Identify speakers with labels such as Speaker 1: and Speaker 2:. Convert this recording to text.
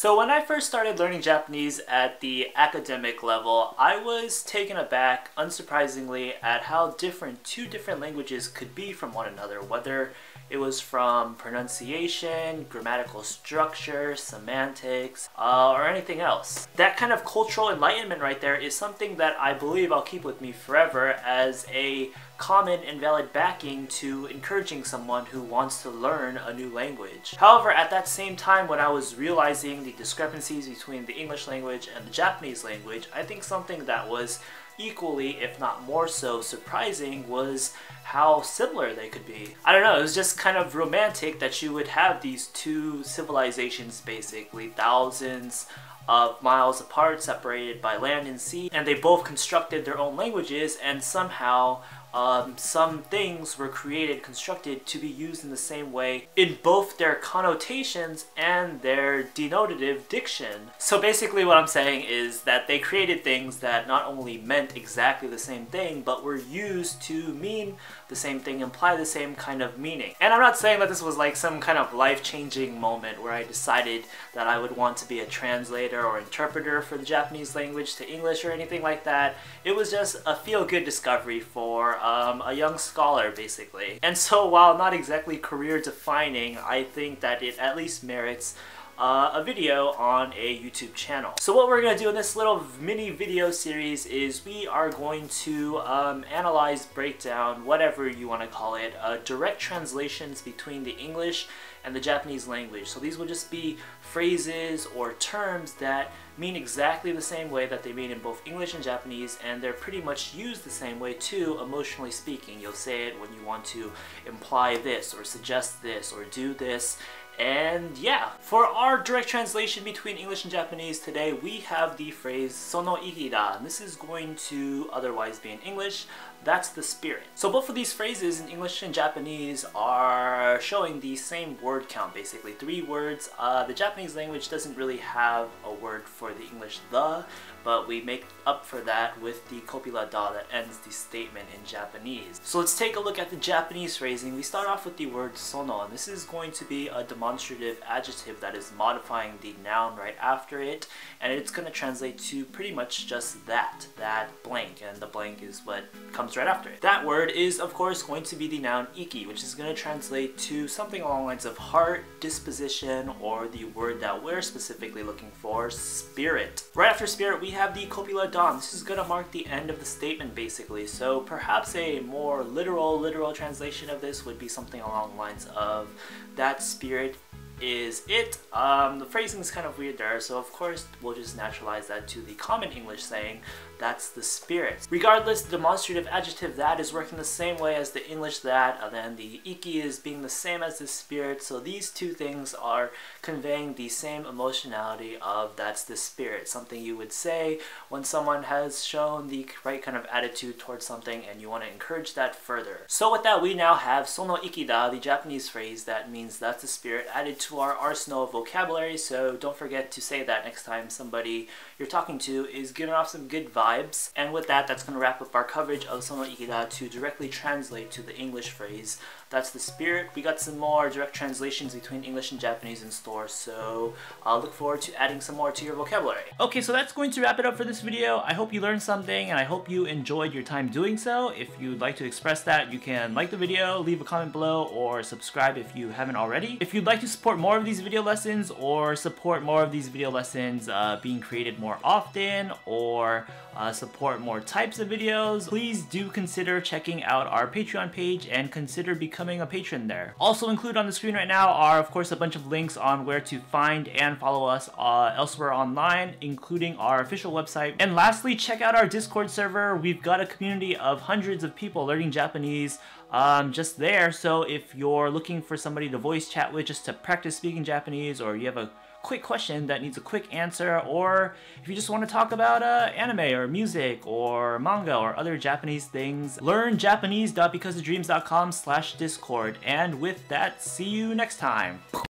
Speaker 1: So when I first started learning Japanese at the academic level, I was taken aback, unsurprisingly, at how different two different languages could be from one another, whether it was from pronunciation, grammatical structure, semantics, or anything else. That kind of cultural enlightenment right there is something that I believe I'll keep with me forever as a common and valid backing to encouraging someone who wants to learn a new language. However, at that same time when I was realizing the discrepancies between the English language and the Japanese language, I think something that was equally, if not more so, surprising was how similar they could be. I don't know, it was just kind of romantic that you would have these two civilizations basically thousands of miles apart, separated by land and sea, and they both constructed their own languages, and somehow some things were constructed to be used in the same way in both their connotations and their denotative diction. So basically what I'm saying is that they created things that not only meant exactly the same thing, but were used to mean the same thing, imply the same kind of meaning. And I'm not saying that this was like some kind of life-changing moment where I decided that I would want to be a translator or interpreter for the Japanese language to English or anything like that. It was just a feel-good discovery for a young scholar, basically. And so while not exactly career-defining, I think that it at least merits a video on a YouTube channel. So what we're going to do in this little mini video series is we are going to analyze, break down, whatever you want to call it, direct translations between the English and the Japanese language. So these will just be phrases or terms that mean exactly the same way that they mean in both English and Japanese, and they're pretty much used the same way too, emotionally speaking. You'll say it when you want to imply this or suggest this or do this. And yeah, for our direct translation between English and Japanese today, we have the phrase Sono意気だ, and this is going to otherwise be in English, that's the spirit. So both of these phrases in English and Japanese are showing the same word count, basically 3 words. The Japanese language doesn't really have a word for the English the, but we make up for that with the copula da that ends the statement in Japanese. So let's take a look at the Japanese phrasing. We start off with the word sono, and this is going to be a demonstrative adjective that is modifying the noun right after it, and it's going to translate to pretty much just that blank, and the blank is what comes right after it. That word is of course going to be the noun iki, which is going to translate to something along the lines of heart, disposition, or the word that we're specifically looking for, spirit. Right after spirit we have the copula da. This is going to mark the end of the statement basically, so perhaps a more literal translation of this would be something along the lines of that spirit is it. The phrasing is kind of weird there, so of course we'll just naturalize that to the common English saying that's the spirit. Regardless, the demonstrative adjective that is working the same way as the English that, and then the iki is being the same as the spirit, so these two things are conveying the same emotionality of that's the spirit, something you would say when someone has shown the right kind of attitude towards something and you want to encourage that further. So with that, we now have sono iki da, the Japanese phrase that means that's the spirit, added to our arsenal of vocabulary, so don't forget to say that next time somebody you're talking to is giving off some good vibes. And with that, that's going to wrap up our coverage of Sono意気だto directly translate to the English phrase that's the spirit. We got some more direct translations between English and Japanese in store, so I'll look forward to adding some more to your vocabulary. Okay, so that's going to wrap it up for this video. I hope you learned something, and I hope you enjoyed your time doing so. If you'd like to express that, you can like the video, leave a comment below, or subscribe if you haven't already. If you'd like to support more of these video lessons, or support more of these video lessons being created more often, or support more types of videos, please do consider checking out our Patreon page and consider becoming a patron there. Also included on the screen right now are of course a bunch of links on where to find and follow us elsewhere online, including our official website. And lastly, check out our Discord server. We've got a community of hundreds of people learning Japanese just there, so if you're looking for somebody to voice chat with just to practice speaking Japanese, or you have a quick question that needs a quick answer, or if you just want to talk about anime or music or manga or other Japanese things, learn Japanese.becauseofdreams.com/discord. And with that, see you next time.